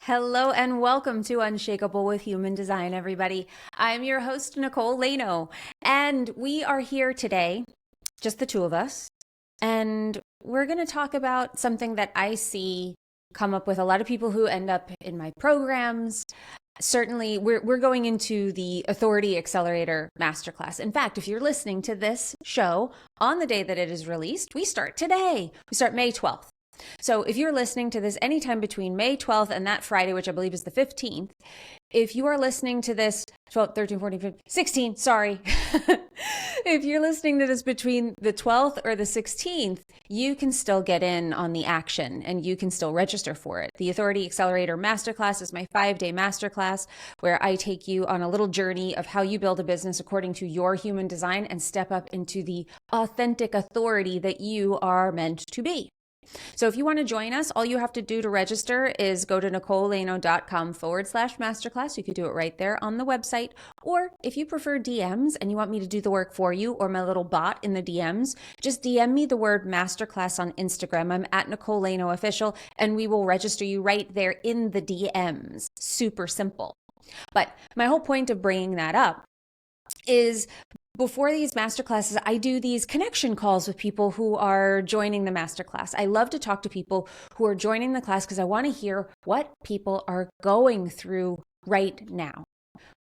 Hello and welcome to Unshakable with Human Design, everybody. I'm your host, Nicole Leno, and we are here today, just the two of us, and we're going to talk about something that I see come up with a lot of people who end up in my programs. Certainly, we're going into the Authority Accelerator Masterclass. In fact, if you're listening to this show on the day that it is released, we start today. We start May 12th. So if you're listening to this anytime between May 12th and that Friday, which I believe is the 15th, if you are listening to this 12, 13, 14, 15, 16, sorry. If you're listening to this between the 12th or the 16th, you can still get in on the action and you can still register for it. The Authority Accelerator Masterclass is my 5-day masterclass where I take you on a little journey of how you build a business according to your human design and step up into the authentic authority that you are meant to be. So if you want to join us, all you have to do to register is go to nicoleleno.com/masterclass. You could do it right there on the website. Or if you prefer DMs and you want me to do the work for you or my little bot in the DMs, just DM me the word masterclass on Instagram. I'm at Nicole Leno Official, and we will register you right there in the DMs. Super simple. But my whole point of bringing that up is before these masterclasses, I do these connection calls with people who are joining the masterclass. I love to talk to people who are joining the class because I want to hear what people are going through right now.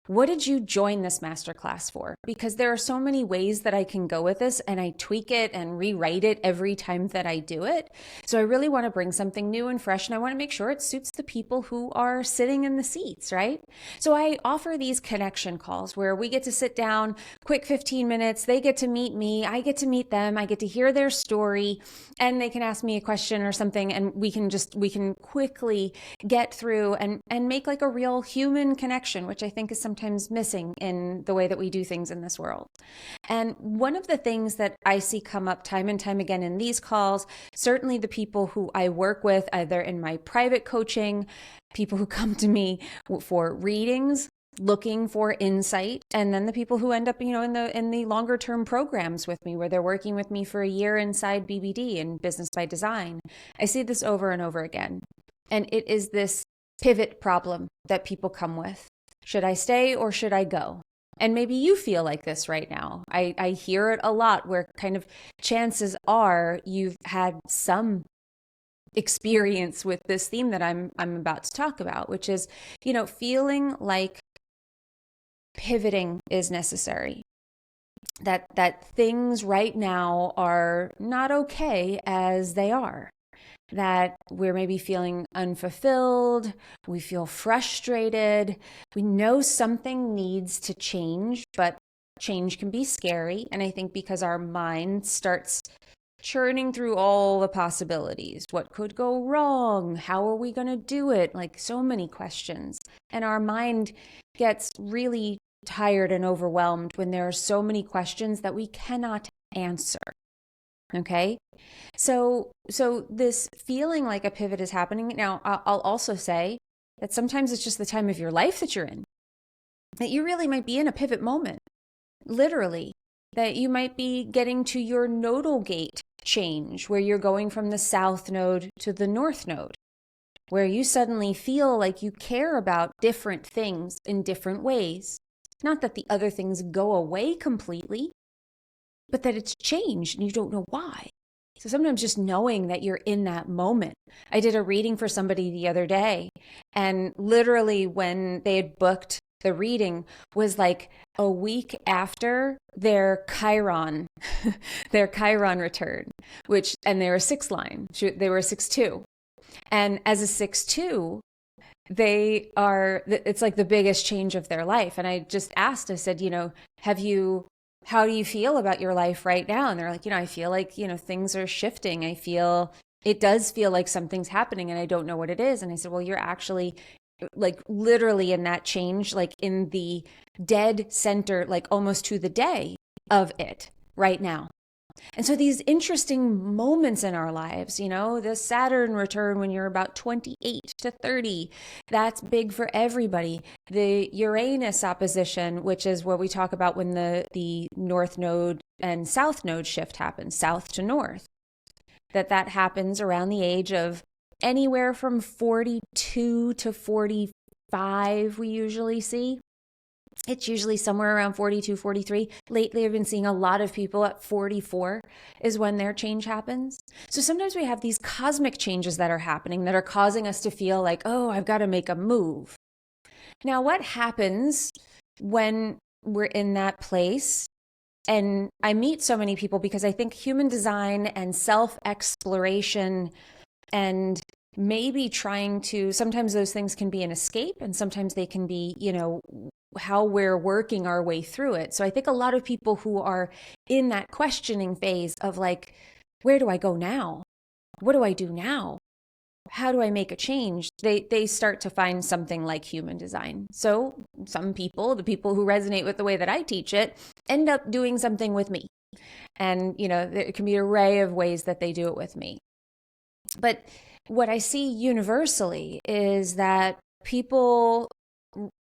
What did you join this masterclass for? Because there are so many ways that I can go with this, and I tweak it and rewrite it every time that I do it. So I really want to bring something new and fresh, and I want to make sure it suits the people who are sitting in the seats, right? So I offer these connection calls where we get to sit down, quick 15 minutes, they get to meet me, I get to meet them, I get to hear their story, and they can ask me a question or something, and we can quickly get through and make like a real human connection, which I think is sometimes missing in the way that we do things in this world. And one of the things that I see come up time and time again in these calls, certainly the people who I work with, either in my private coaching, people who come to me for readings, looking for insight, and then the people who end up, in the longer term programs with me where they're working with me for a year inside BBD and Business by Design. I see this over and over again. And it is this pivot problem that people come with. Should I stay or should I go? And maybe you feel like this right now. I hear it a lot where kind of chances are you've had some experience with this theme that I'm about to talk about, which is, feeling like pivoting is necessary. That things right now are not okay as they are. That we're maybe feeling unfulfilled, we feel frustrated, we know something needs to change, but change can be scary. And I think because our mind starts churning through all the possibilities, what could go wrong? How are we going to do it? Like so many questions. And our mind gets really tired and overwhelmed when there are so many questions that we cannot answer. Okay. So this feeling like a pivot is happening. Now, I'll also say that sometimes it's just the time of your life that you're in, that you really might be in a pivot moment, literally, that you might be getting to your nodal gate change where you're going from the south node to the north node, where you suddenly feel like you care about different things in different ways. Not that the other things go away completely, but that it's changed and you don't know why. So sometimes just knowing that you're in that moment. I did a reading for somebody the other day, and literally when they had booked the reading was like a week after their Chiron, their Chiron return, and they were 6-line. They were a 6-2. And as a 6-2, it's like the biggest change of their life. And I just asked, I said, how do you feel about your life right now? And they're like, I feel like, things are shifting. It does feel like something's happening and I don't know what it is. And I said, well, you're actually like literally in that change, like in the dead center, like almost to the day of it right now. And so these interesting moments in our lives, the Saturn return when you're about 28 to 30, that's big for everybody. The Uranus opposition, which is what we talk about when the North Node and South Node shift happens, south to north, that happens around the age of anywhere from 42 to 45 we usually see. It's usually somewhere around 42, 43. Lately, I've been seeing a lot of people at 44 is when their change happens. So sometimes we have these cosmic changes that are happening that are causing us to feel like, oh, I've got to make a move. Now, what happens when we're in that place? And I meet so many people because I think human design and self-exploration and maybe trying to, sometimes those things can be an escape and sometimes they can be, how we're working our way through it. So I think a lot of people who are in that questioning phase of like, where do I go now? What do I do now? How do I make a change? They start to find something like human design. So some people, the people who resonate with the way that I teach it, end up doing something with me. And, there can be an array of ways that they do it with me. But what I see universally is that people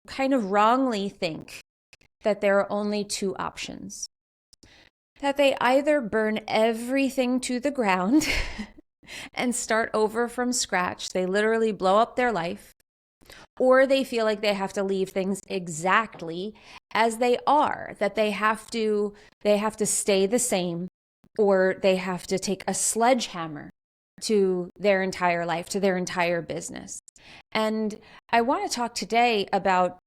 kind of wrongly think that there are only two options. That they either burn everything to the ground and start over from scratch. They literally blow up their life. Or they feel like they have to leave things exactly as they are, that they have to stay the same, or they have to take a sledgehammer to their entire life, to their entire business. And I want to talk today about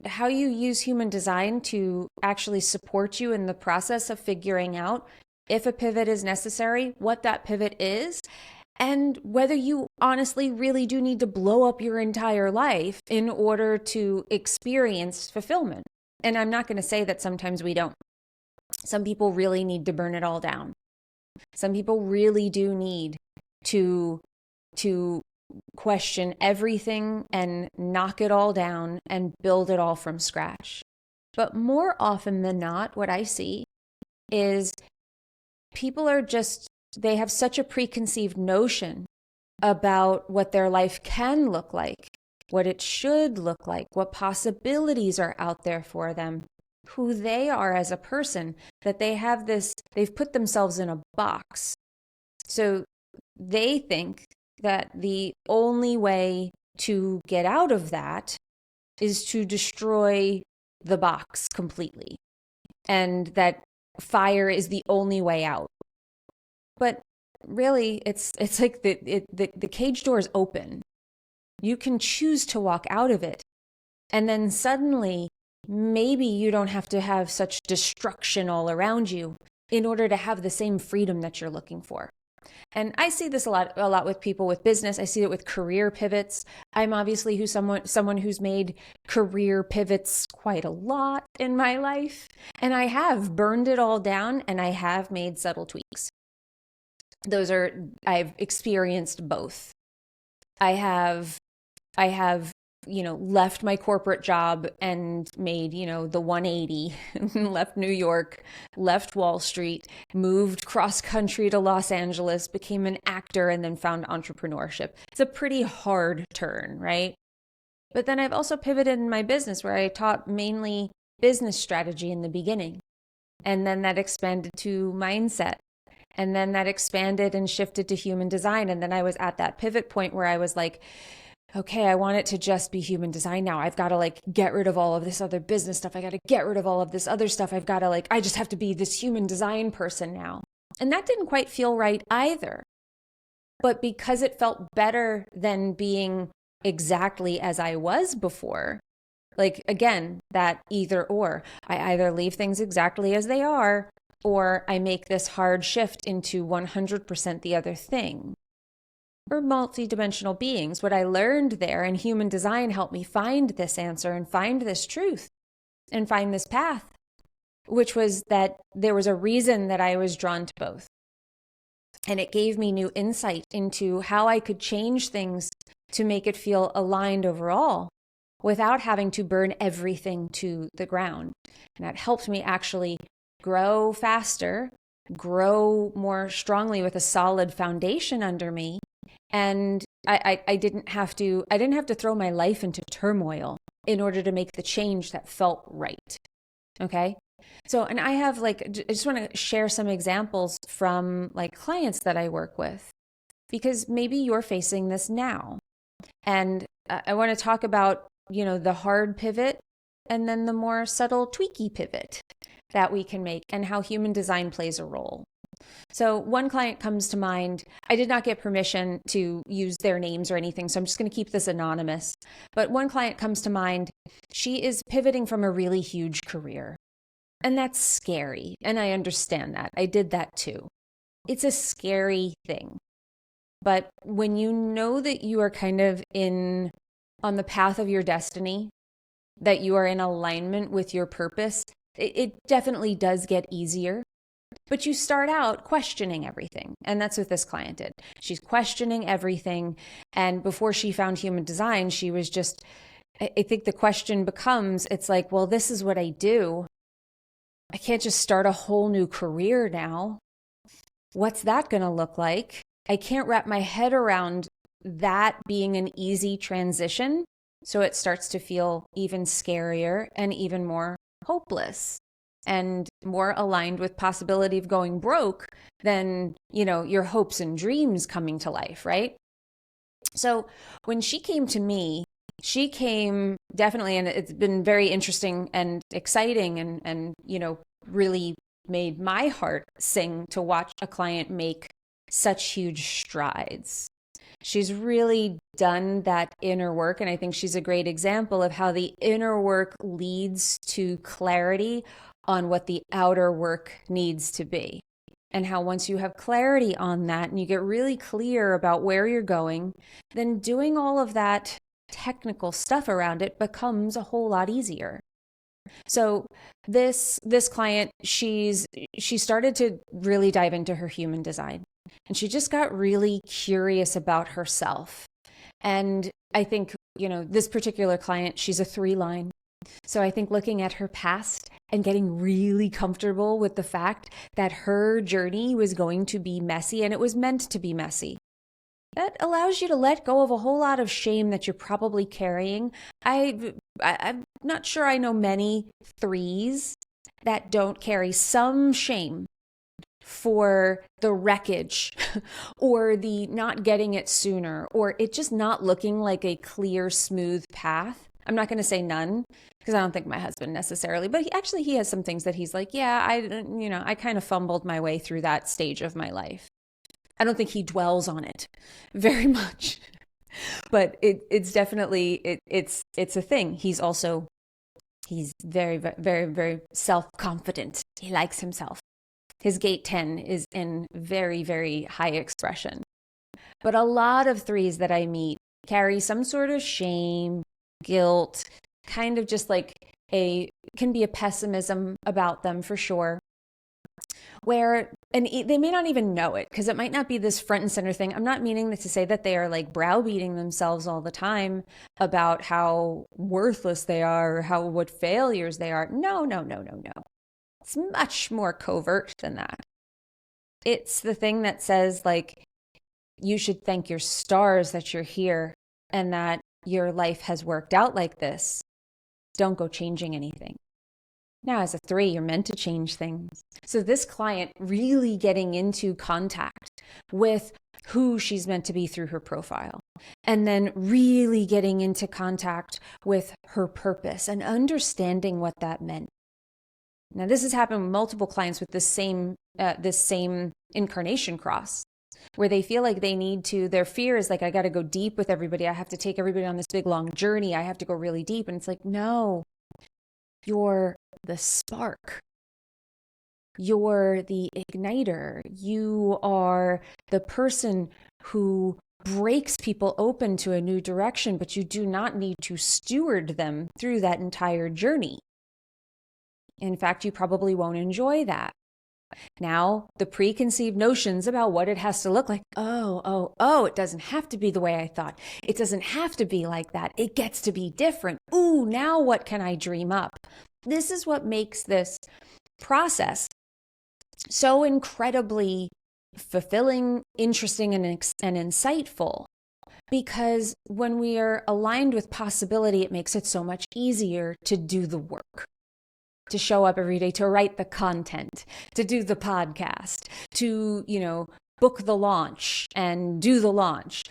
how you use human design to actually support you in the process of figuring out if a pivot is necessary, what that pivot is, and whether you honestly really do need to blow up your entire life in order to experience fulfillment. And I'm not going to say that sometimes we don't. Some people really need to burn it all down. Some people really do need to question everything and knock it all down and build it all from scratch. But more often than not, what I see is people are they have such a preconceived notion about what their life can look like, what it should look like, what possibilities are out there for them, who they are as a person, that they've put themselves in a box. So they think that the only way to get out of that is to destroy the box completely, and that fire is the only way out. But really, it's like the cage door is open. You can choose to walk out of it, and then suddenly maybe you don't have to have such destruction all around you in order to have the same freedom that you're looking for. And I see this a lot with people with business. I see it with career pivots. I'm obviously someone who's made career pivots quite a lot in my life, and I have burned it all down and I have made subtle tweaks. I've experienced both. I have left my corporate job and made, the 180, left New York, left Wall Street, moved cross country to Los Angeles, became an actor, and then found entrepreneurship. It's a pretty hard turn, right? But then I've also pivoted in my business where I taught mainly business strategy in the beginning. And then that expanded to mindset. And then that expanded and shifted to human design. And then I was at that pivot point where I was like, okay, I want it to just be human design now. I've got to get rid of all of this other business stuff. I got to get rid of all of this other stuff. I've got to I just have to be this human design person now. And that didn't quite feel right either. But because it felt better than being exactly as I was before, again, that either or, I either leave things exactly as they are, or I make this hard shift into 100% the other thing. We're multidimensional beings. What I learned there in human design helped me find this answer and find this truth and find this path, which was that there was a reason that I was drawn to both. And it gave me new insight into how I could change things to make it feel aligned overall without having to burn everything to the ground. And that helped me actually grow faster, grow more strongly with a solid foundation under me. And I didn't have to throw my life into turmoil in order to make the change that felt right. Okay. So, and I have I just want to share some examples from clients that I work with. because maybe you're facing this now. And I want to talk about, the hard pivot and then the more subtle tweaky pivot that we can make and how human design plays a role. So one client comes to mind. I did not get permission to use their names or anything, so I'm just going to keep this anonymous. But one client comes to mind. She is pivoting from a really huge career. And that's scary. And I understand that. I did that too. It's a scary thing. But when you know that you are kind of on the path of your destiny, that you are in alignment with your purpose, it definitely does get easier. But you start out questioning everything. And that's what this client did. She's questioning everything. And before she found human design, she was just, I think the question becomes, it's like, well, this is what I do. I can't just start a whole new career now. What's that going to look like? I can't wrap my head around that being an easy transition. So it starts to feel even scarier and even more hopeless and more aligned with possibility of going broke than, your hopes and dreams coming to life, right? So when she came to me, she came definitely, and it's been very interesting and exciting and really made my heart sing to watch a client make such huge strides. She's really done that inner work, and I think she's a great example of how the inner work leads to clarity on what the outer work needs to be. And how once you have clarity on that and you get really clear about where you're going, then doing all of that technical stuff around it becomes a whole lot easier. So this client, she started to really dive into her human design, and she just got really curious about herself. And I think, this particular client, she's a 3-line. So I think looking at her past and getting really comfortable with the fact that her journey was going to be messy, and it was meant to be messy. That allows you to let go of a whole lot of shame that you're probably carrying. I'm not sure I know many 3s that don't carry some shame for the wreckage or the not getting it sooner, or it just not looking like a clear, smooth path. I'm not going to say none, because I don't think my husband necessarily, but he has some things that he's like, yeah, I kind of fumbled my way through that stage of my life. I don't think he dwells on it very much, but it's definitely, it's a thing. He's very, very, very self-confident. He likes himself. His gate 10 is in very, very high expression. But a lot of 3s that I meet carry some sort of shame, guilt, kind of just like can be a pessimism about them for sure. And they may not even know it, because it might not be this front and center thing. I'm not meaning to say that they are like browbeating themselves all the time about how worthless they are or what failures they are. No. It's much more covert than that. It's the thing that says, like, you should thank your stars that you're here and that your life has worked out like this. Don't go changing anything. Now, as a 3, you're meant to change things. So this client really getting into contact with who she's meant to be through her profile, and then really getting into contact with her purpose and understanding what that meant. Now, this has happened with multiple clients with this same incarnation cross, where they feel like they need to, their fear is like, I got to go deep with everybody. I have to take everybody on this big, long journey. I have to go really deep. And it's like, no, you're the spark. You're the igniter. You are the person who breaks people open to a new direction, but you do not need to steward them through that entire journey. In fact, you probably won't enjoy that. Now, the preconceived notions about what it has to look like, it doesn't have to be the way I thought. It doesn't have to be like that. It gets to be different. Ooh, now what can I dream up? This is what makes this process so incredibly fulfilling, interesting, and insightful. Because when we are aligned with possibility, it makes it so much easier to do the work. To show up every day, to write the content, to do the podcast, to, book the launch and do the launch.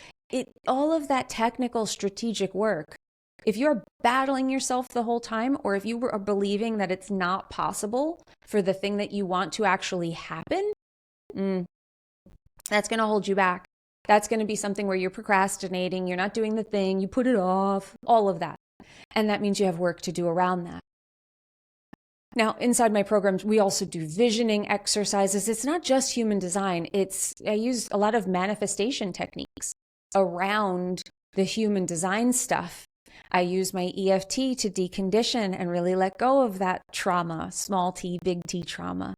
All of that technical strategic work, if you're battling yourself the whole time, or if you are believing that it's not possible for the thing that you want to actually happen, that's going to hold you back. That's going to be something where you're procrastinating, you're not doing the thing, you put it off, all of that. And that means you have work to do around that. Now, inside my programs, we also do visioning exercises. It's not just human design. I use a lot of manifestation techniques around the human design stuff. I use my EFT to decondition and really let go of that trauma, small t, big T trauma.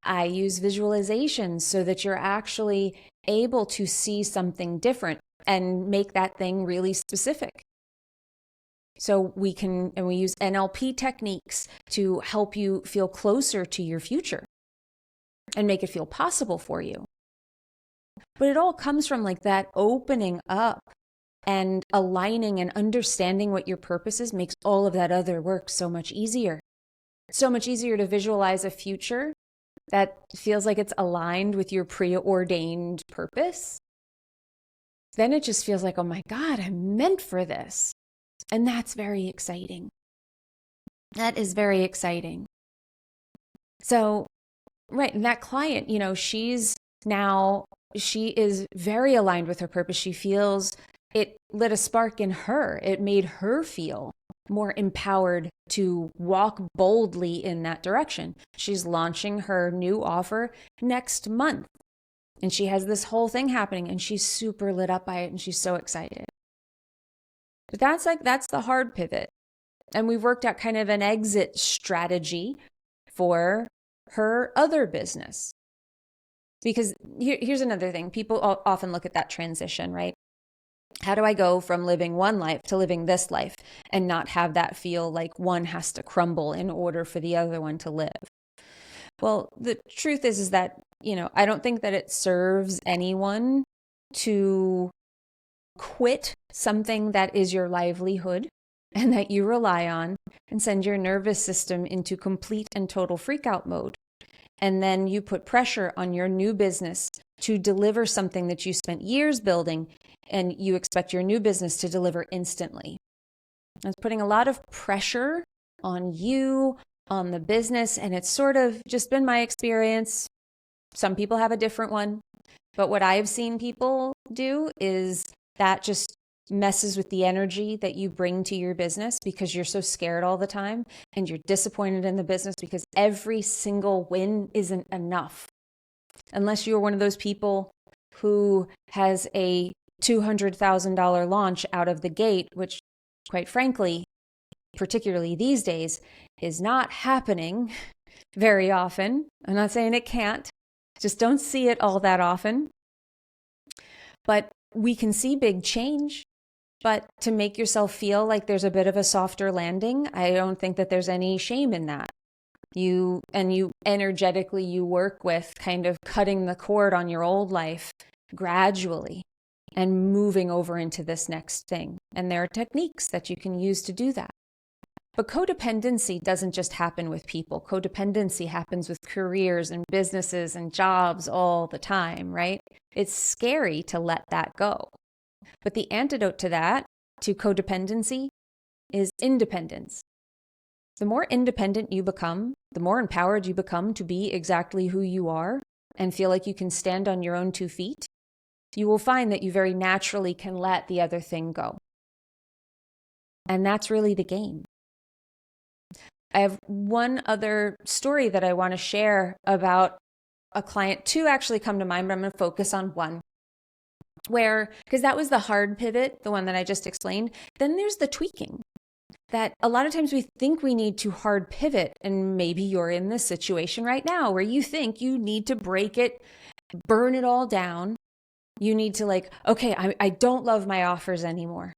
I use visualizations so that you're actually able to see something different and make that thing really specific. So we use NLP techniques to help you feel closer to your future and make it feel possible for you. But it all comes from like that opening up and aligning and understanding what your purpose is makes all of that other work so much easier. So much easier to visualize a future that feels like it's aligned with your preordained purpose. Then it just feels like, oh my God, I'm meant for this. And that's very exciting. That is very exciting. So, right, and that client, she is very aligned with her purpose. She feels it lit a spark in her. It made her feel more empowered to walk boldly in that direction. She's launching her new offer next month. And she has this whole thing happening and she's super lit up by it and she's so excited. But that's the hard pivot. And we've worked out kind of an exit strategy for her other business. Because here's another thing. People often look at that transition, right? How do I go from living one life to living this life and not have that feel like one has to crumble in order for the other one to live? Well, the truth is that, I don't think that it serves anyone to quit something that is your livelihood and that you rely on and send your nervous system into complete and total freakout mode. And then you put pressure on your new business to deliver something that you spent years building and you expect your new business to deliver instantly. It's putting a lot of pressure on you, on the business, and it's sort of just been my experience. Some people have a different one, but what I've seen people do is that just messes with the energy that you bring to your business because you're so scared all the time and you're disappointed in the business because every single win isn't enough. Unless you're one of those people who has a $200,000 launch out of the gate, which quite frankly, particularly these days, is not happening very often. I'm not saying it can't, just don't see it all that often. But we can see big change. But to make yourself feel like there's a bit of a softer landing, I don't think that there's any shame in that. You energetically, you work with kind of cutting the cord on your old life gradually and moving over into this next thing. And there are techniques that you can use to do that. But codependency doesn't just happen with people. Codependency happens with careers and businesses and jobs all the time, right? It's scary to let that go. But the antidote to that, to codependency, is independence. The more independent you become, the more empowered you become to be exactly who you are and feel like you can stand on your own 2 feet, you will find that you very naturally can let the other thing go. And that's really the game. I have one other story that I want to share about a client. 2 actually come to mind, but I'm going to focus on one. Because that was the hard pivot, the one that I just explained. Then there's the tweaking. That a lot of times we think we need to hard pivot, and maybe you're in this situation right now where you think you need to break it, burn it all down. You need to okay, I don't love my offers anymore.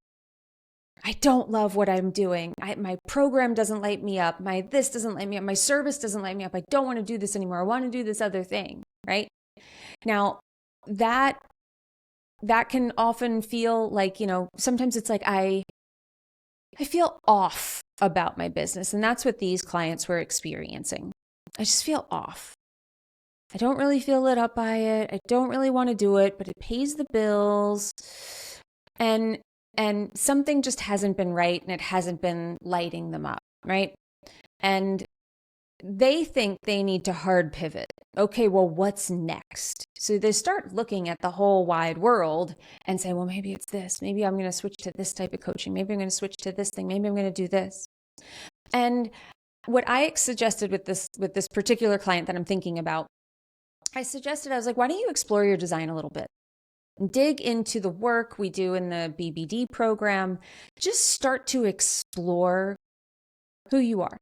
I don't love what I'm doing. My program doesn't light me up. This doesn't light me up. My service doesn't light me up. I don't want to do this anymore. I want to do this other thing, right? Now, that can often feel like, sometimes it's like I feel off about my business. And that's what these clients were experiencing. I just feel off. I don't really feel lit up by it. I don't really want to do it, but it pays the bills. And something just hasn't been right, and it hasn't been lighting them up, right? And they think they need to hard pivot. Okay, well, what's next? So they start looking at the whole wide world and say, well, maybe it's this. Maybe I'm going to switch to this type of coaching. Maybe I'm going to switch to this thing. Maybe I'm going to do this. And what I suggested with this particular client that I'm thinking about, I was like, why don't you explore your design a little bit? Dig into the work we do in the BBD program. Just start to explore who you are,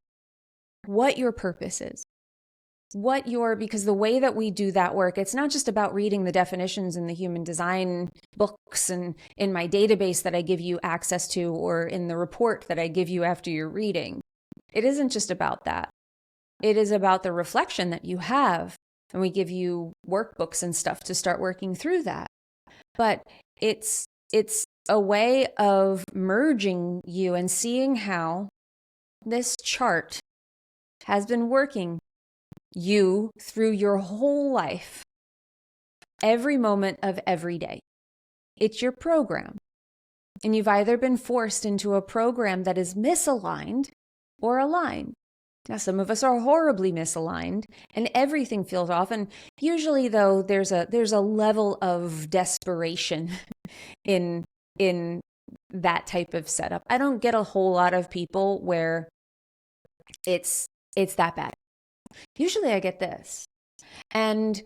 what your purpose is, because the way that we do that work, it's not just about reading the definitions in the human design books and in my database that I give you access to, or in the report that I give you after your reading. It isn't just about that. It is about the reflection that you have, and we give you workbooks and stuff to start working through that. But it's a way of merging you and seeing how this chart has been working you through your whole life, every moment of every day. It's your program. And you've either been forced into a program that is misaligned or aligned. Now, some of us are horribly misaligned and everything feels off. And usually, though, there's a level of desperation in that type of setup. I don't get a whole lot of people where it's that bad. Usually I get this. And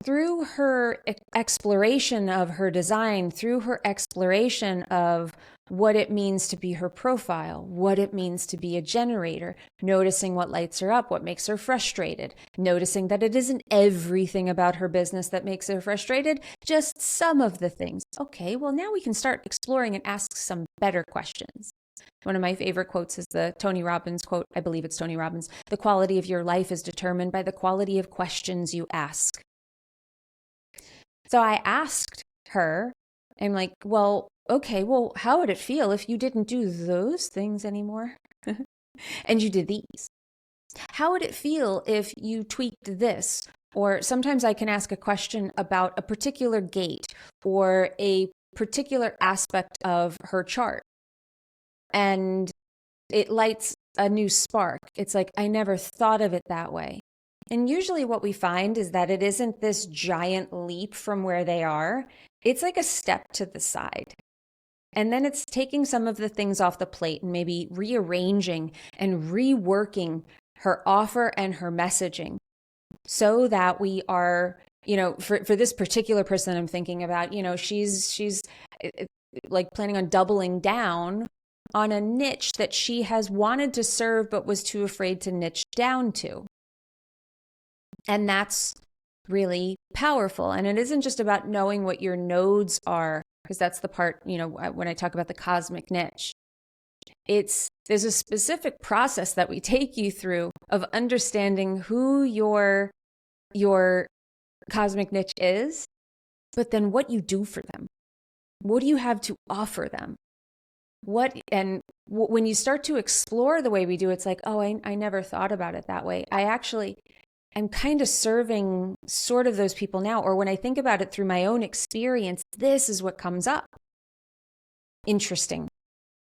through her exploration of her design, through her exploration of what it means to be her profile, what it means to be a generator, noticing what lights her up, what makes her frustrated, noticing that it isn't everything about her business that makes her frustrated, just some of the things. Okay, well, now we can start exploring and ask some better questions. One of my favorite quotes is the Tony Robbins quote. I believe it's Tony Robbins. The quality of your life is determined by the quality of questions you ask. So I asked her, I'm like, well, okay, well, how would it feel if you didn't do those things anymore and you did these? How would it feel if you tweaked this? Or sometimes I can ask a question about a particular gate or a particular aspect of her chart, and it lights a new spark. It's like, I never thought of it that way. And usually what we find is that it isn't this giant leap from where they are. It's like a step to the side. And then it's taking some of the things off the plate and maybe rearranging and reworking her offer and her messaging so that we are, for this particular person I'm thinking about, she's like planning on doubling down on a niche that she has wanted to serve but was too afraid to niche down to. And that's really powerful. And it isn't just about knowing what your nodes are, because that's the part, when I talk about the cosmic niche. There's a specific process that we take you through of understanding who your cosmic niche is, but then what you do for them. What do you have to offer them? When you start to explore the way we do, it's like, oh, I never thought about it that way. I'm kind of serving sort of those people now. Or when I think about it through my own experience, this is what comes up. Interesting.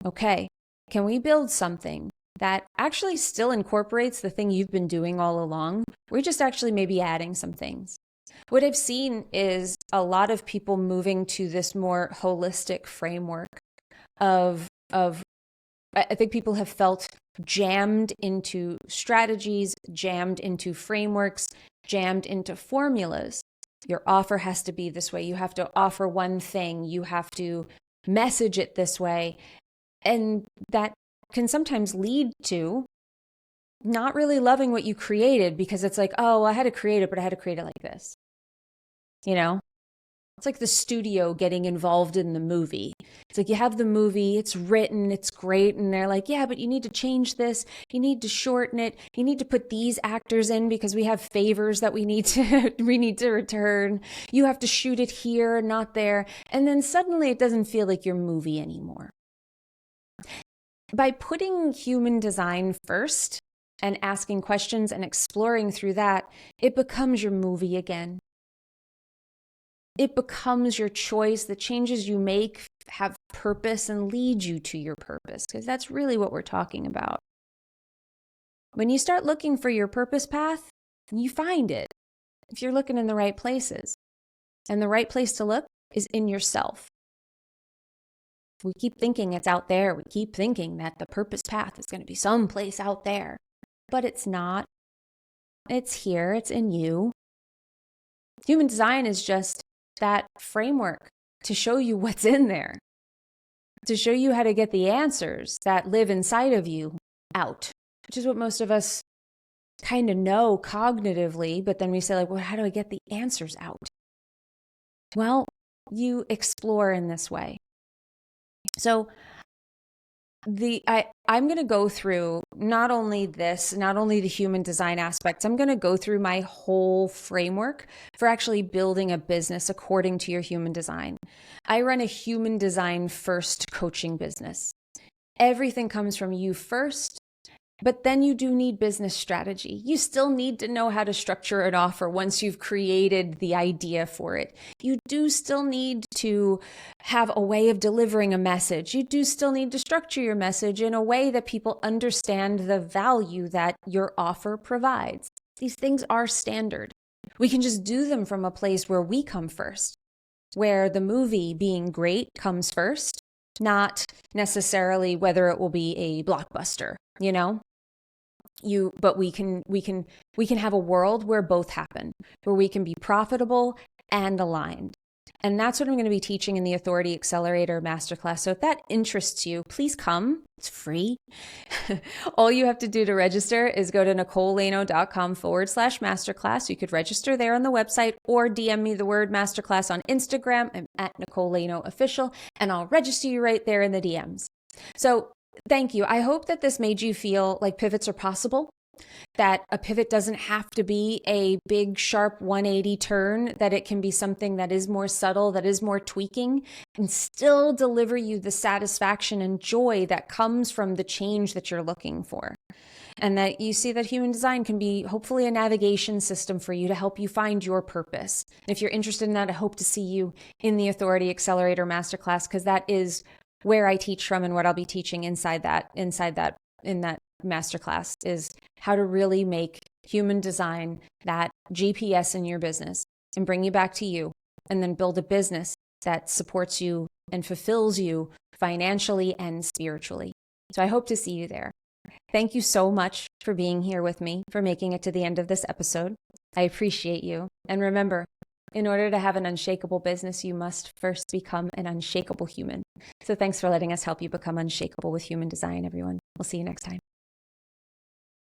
Okay. Can we build something that actually still incorporates the thing you've been doing all along? We're just actually maybe adding some things. What I've seen is a lot of people moving to this more holistic framework of I think people have felt jammed into strategies, jammed into frameworks, jammed into formulas. Your offer has to be this way. You have to offer one thing. You have to message it this way. And that can sometimes lead to not really loving what you created, because it's like, oh, I had to create it, but I had to create it like this. It's like the studio getting involved in the movie. It's like you have the movie, it's written, it's great. And they're like, yeah, but you need to change this. You need to shorten it. You need to put these actors in because we have favors that we need to return. You have to shoot it here, not there. And then suddenly it doesn't feel like your movie anymore. By putting human design first, and asking questions and exploring through that, it becomes your movie again. It becomes your choice. The changes you make have purpose and lead you to your purpose, because that's really what we're talking about. When you start looking for your purpose path, you find it if you're looking in the right places. And the right place to look is in yourself. We keep thinking it's out there. We keep thinking that the purpose path is going to be someplace out there, but it's not. It's here. It's in you. Human design is just that framework to show you what's in there, to show you how to get the answers that live inside of you out, which is what most of us kind of know cognitively, but then we say, like, well, how do I get the answers out? Well, you explore in this way. So I'm going to go through not only the human design aspects, I'm going to go through my whole framework for actually building a business according to your human design. I run a human design first coaching business. Everything comes from you first. But then you do need business strategy. You still need to know how to structure an offer once you've created the idea for it. You do still need to have a way of delivering a message. You do still need to structure your message in a way that people understand the value that your offer provides. These things are standard. We can just do them from a place where we come first, where the movie being great comes first, not necessarily whether it will be a blockbuster, you know? But we can have a world where both happen, where we can be profitable and aligned. And that's what I'm going to be teaching in the Authority Accelerator Masterclass. So if that interests you, please come. It's free. All you have to do to register is go to NicoleLano.com/masterclass. You could register there on the website or DM me the word masterclass on Instagram. I'm at Nicole Lano Official, and I'll register you right there in the DMs. So thank you. I hope that this made you feel like pivots are possible, that a pivot doesn't have to be a big, sharp 180 turn, that it can be something that is more subtle, that is more tweaking, and still deliver you the satisfaction and joy that comes from the change that you're looking for. And that you see that human design can be hopefully a navigation system for you to help you find your purpose. If you're interested in that, I hope to see you in the Authority Accelerator Masterclass, because that is where I teach from, and what I'll be teaching in that masterclass is how to really make human design that GPS in your business and bring you back to you, and then build a business that supports you and fulfills you financially and spiritually. So I hope to see you there. Thank you so much for being here with me, for making it to the end of this episode. I appreciate you. And remember, in order to have an unshakable business, you must first become an unshakable human. So thanks for letting us help you become unshakable with human design, everyone. We'll see you next time.